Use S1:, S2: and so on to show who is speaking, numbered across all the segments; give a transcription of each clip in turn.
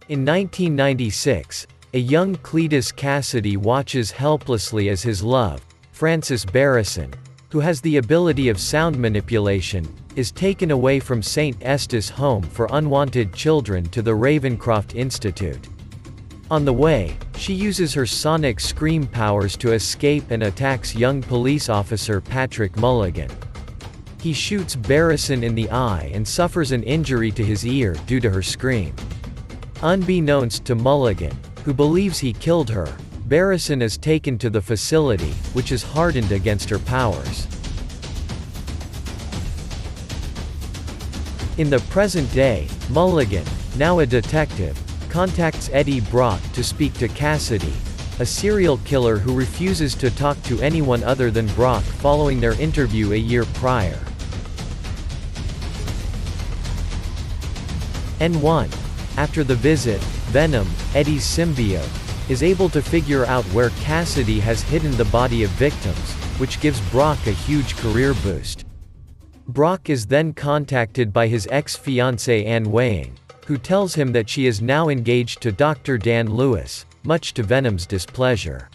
S1: In 1996, a young Cletus Cassidy watches helplessly as his love, Francis Barrison, who has the ability of sound manipulation, is taken away from St. Estes' home for unwanted children to the Ravencroft Institute. On the way, she uses her sonic scream powers to escape and attacks young police officer Patrick Mulligan. He shoots Barrison in the eye and suffers an injury to his ear due to her scream. Unbeknownst to Mulligan, who believes he killed her, Barrison is taken to the facility, which is hardened against her powers. In the present day, Mulligan, now a detective, contacts Eddie Brock to speak to Cassidy, a serial killer who refuses to talk to anyone other than Brock following their interview a year prior. N1. After the visit, Venom, Eddie's symbiote, is able to figure out where Cassidy has hidden the body of victims, which gives Brock a huge career boost. Brock is then contacted by his ex-fiancée Anne Weying, who tells him that she is now engaged to Dr. Dan Lewis, much to Venom's displeasure.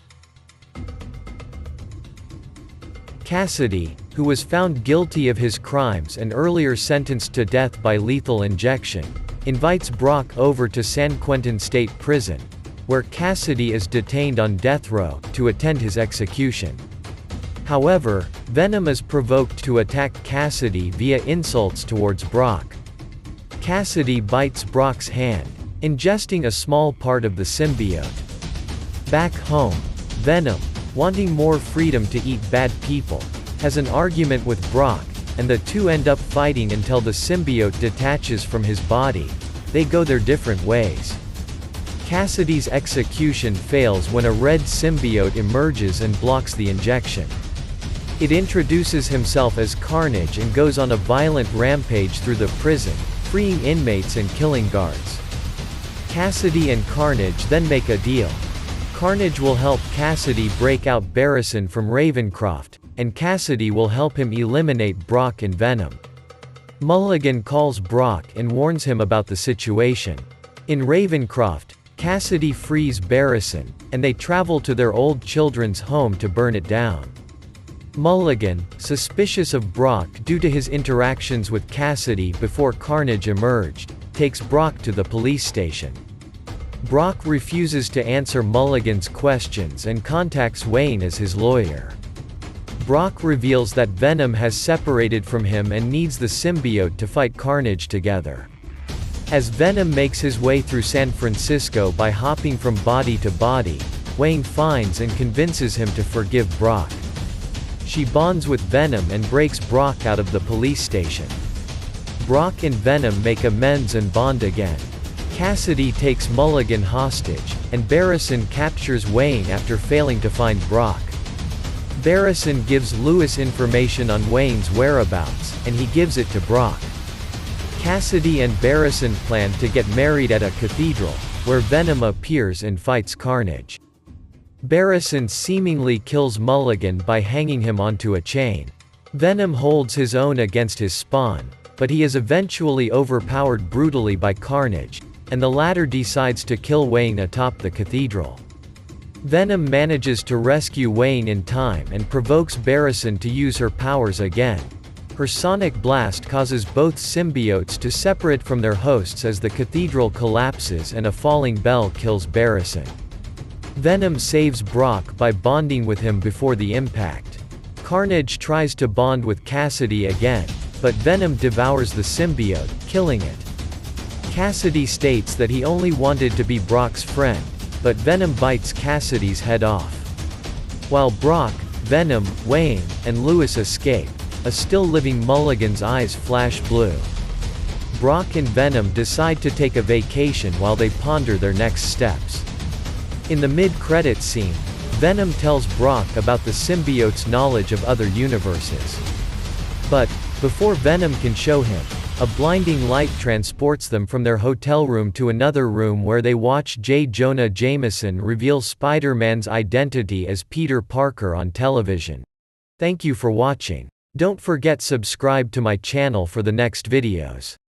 S1: Cassidy, who was found guilty of his crimes and earlier sentenced to death by lethal injection, invites Brock over to San Quentin State Prison, where Cassidy is detained on death row, to attend his execution. However, Venom is provoked to attack Cassidy via insults towards Brock. Cassidy bites Brock's hand, ingesting a small part of the symbiote. Back home, Venom, wanting more freedom to eat bad people, has an argument with Brock, and the two end up fighting until the symbiote detaches from his body. They go their different ways. Cassidy's execution fails when a red symbiote emerges and blocks the injection. It introduces himself as Carnage and goes on a violent rampage through the prison, freeing inmates and killing guards. Cassidy and Carnage then make a deal. Carnage will help Cassidy break out Barrison from Ravencroft, and Cassidy will help him eliminate Brock and Venom. Mulligan calls Brock and warns him about the situation. In Ravencroft, Cassidy frees Barrison, and they travel to their old children's home to burn it down. Mulligan, suspicious of Brock due to his interactions with Cassidy before Carnage emerged, takes Brock to the police station. Brock refuses to answer Mulligan's questions and contacts Wayne as his lawyer. Brock reveals that Venom has separated from him and needs the symbiote to fight Carnage together. As Venom makes his way through San Francisco by hopping from body to body, Wayne finds and convinces him to forgive Brock. She bonds with Venom and breaks Brock out of the police station. Brock and Venom make amends and bond again. Cassidy takes Mulligan hostage, and Barrison captures Wayne after failing to find Brock. Barrison gives Lewis information on Wayne's whereabouts, and he gives it to Brock. Cassidy and Barrison plan to get married at a cathedral, where Venom appears and fights Carnage. Barrison seemingly kills Mulligan by hanging him onto a chain. Venom holds his own against his spawn, but he is eventually overpowered brutally by Carnage, and the latter decides to kill Wayne atop the cathedral. Venom manages to rescue Wayne in time and provokes Barrison to use her powers again. Her sonic blast causes both symbiotes to separate from their hosts as the cathedral collapses and a falling bell kills Barrison. Venom saves Brock by bonding with him before the impact. Carnage tries to bond with Cassidy again, but Venom devours the symbiote, killing it. Cassidy states that he only wanted to be Brock's friend, but Venom bites Cassidy's head off. While Brock, Venom, Wayne, and Lewis escape, a still-living Mulligan's eyes flash blue. Brock and Venom decide to take a vacation while they ponder their next steps. In the mid-credits scene, Venom tells Brock about the symbiote's knowledge of other universes. But, before Venom can show him, a blinding light transports them from their hotel room to another room where they watch J. Jonah Jameson reveal Spider-Man's identity as Peter Parker on television. Thank you for watching. Don't forget subscribe to my channel for the next videos.